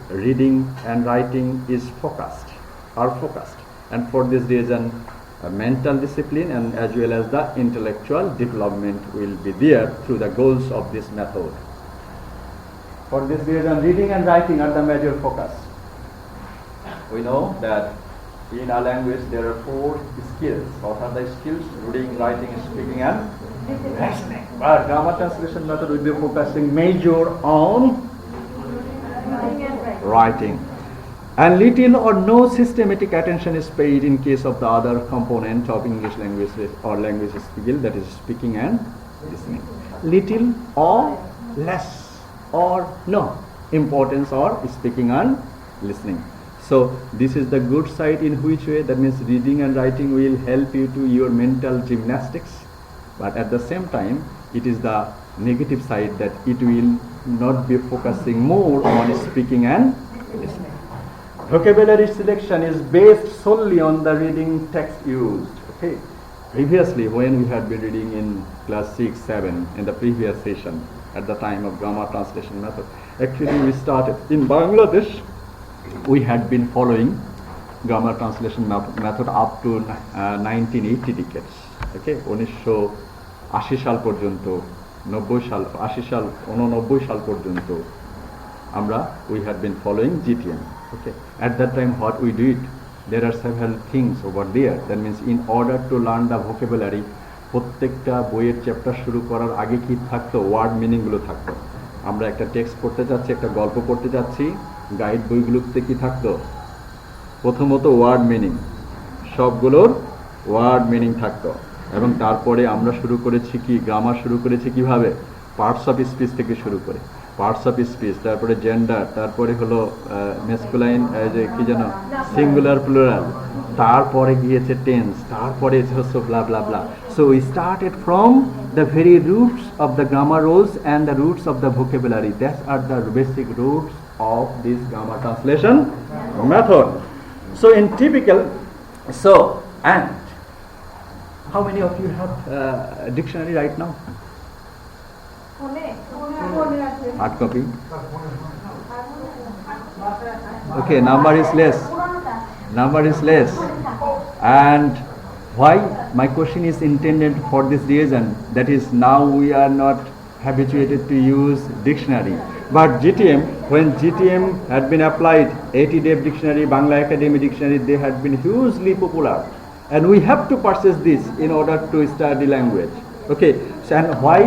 reading and writing is focused, and for this reason mental discipline and as well as the intellectual development will be there through the goals of this method. For this reason reading and writing are the major focus. We know that in a language there are 4 skills. What are the skills? Reading, writing, speaking and listening. But grammar translation method will be focusing major on writing. And little or no systematic attention is paid in case of the other component of English language or language skill, that is speaking and listening. Little or less or no importance or speaking and listening. So this is the good side in which way, that means reading and writing will help you to your mental gymnastics, but at the same time it is the negative side that it will not be focusing more on speaking and listening. Vocabulary selection is based solely on the reading text used. Okay. Previously, when we had been reading in class 6, 7 in the previous session at the time of grammar translation method, actually we started in Bangladesh. We had been following grammar translation method up to 1980 decades. Okay, 1980 সাল পর্যন্ত 90 সাল 80 সাল 89 সাল পর্যন্ত আমরা we had been following GTM. Okay, at that time what we did, there are several things over there. That means in order to learn the vocabulary, প্রত্যেকটা বইয়ের chapter শুরু করার আগে কি থাকতো, ওয়ার্ড মিনিং গুলো থাকতো। আমরা একটা টেক্সট পড়তে যাচ্ছি, একটা গল্প পড়তে যাচ্ছি, গাইড বইগুলোতে কি থাকতো, প্রথমত ওয়ার্ড মিনিং, সবগুলোর ওয়ার্ড মিনিং থাকতো। এবং তারপরে আমরা শুরু করেছি কি, গ্রামার শুরু করেছি কিভাবে, পার্টস অফ স্পিচ থেকে শুরু করে, পার্টস অফ স্পিচ, তারপরে জেন্ডার, তারপরে হলো মেসকুলাইন, যে কি যেন সিঙ্গুলার প্লুরাল, তারপরে গিয়েছে টেন্স, তারপরে হচ্ছে blah blah blah. So we started from the very roots of the grammar rules and the roots of the vocabulary. That are the basic roots of this grammar translation method. So in typical, and how many of you have dictionary right now? Hard copy. Okay, number is less. And why? My question is intended for this reason, that is now we are not habituated to use dictionary. But GTM, when GTM had been applied, 80-day dictionary, Bangla Academy dictionary, they had been hugely popular. And we have to purchase this in order to study language. Okay, so and why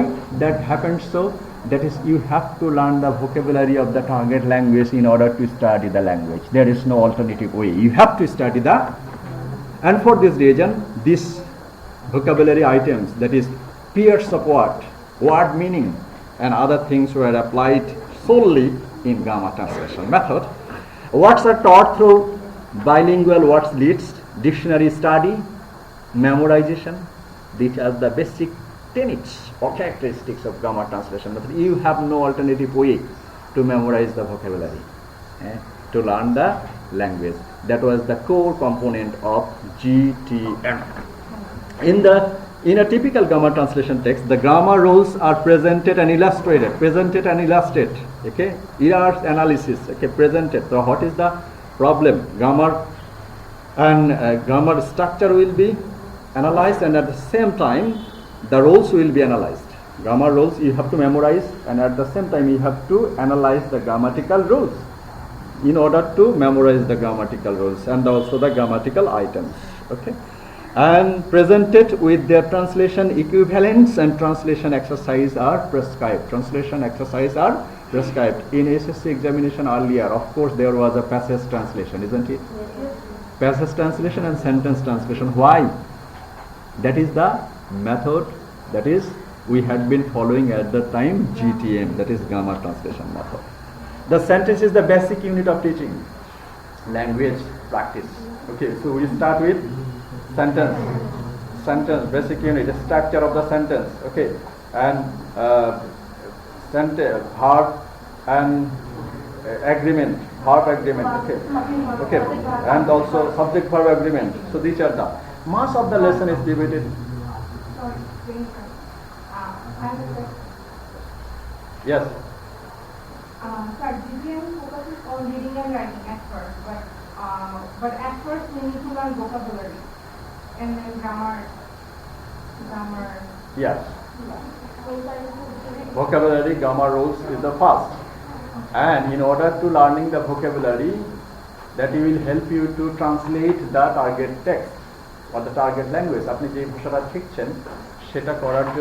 that happens so? That is, you have to learn the vocabulary of the target language in order to study the language. There is no alternative way. You have to study that. And for this reason, these vocabulary items, that is pairs of word meaning and other things were applied solely in grammar translation method. Words are taught through bilingual words lists, dictionary study, memorization. These are the basic tenets or characteristics of grammar translation method. You have no alternative way to memorize the vocabulary, to learn the language. That was the core component of GTM. In a typical grammar translation text, the grammar rules are presented and illustrated. Okay, errors analysis. Okay, presented. So what is the problem? Grammar and grammar structure will be analyzed, and at the same time, the rules will be analyzed. Grammar rules you have to memorize, and at the same time, you have to analyze the grammatical rules in order to memorize the grammatical rules and also the grammatical items. Okay, and presented with their translation equivalents, and translation exercise are prescribed. In SSC examination earlier, of course, there was a passage translation, isn't it? Passage translation and sentence translation. Why? That is the method that is we had been following at the time GTM, that is grammar translation method. The sentence is the basic unit of teaching language practice. Okay, so we start with sentence, basic unit, the structure of the sentence. Okay, and verb and agreement. Okay, and also subject verb agreement. So these are the mass of the lesson is divided. Yes. Sir, GTM focuses on reading and writing at first, but at first we need to learn vocabulary and then grammar. Yes. Vocabulary, grammar rules is the first. And in order to learning the vocabulary, that will help you to translate the target text or the target language. আপনি যে ভাষাটা শিখছেন সেটা করার জন্য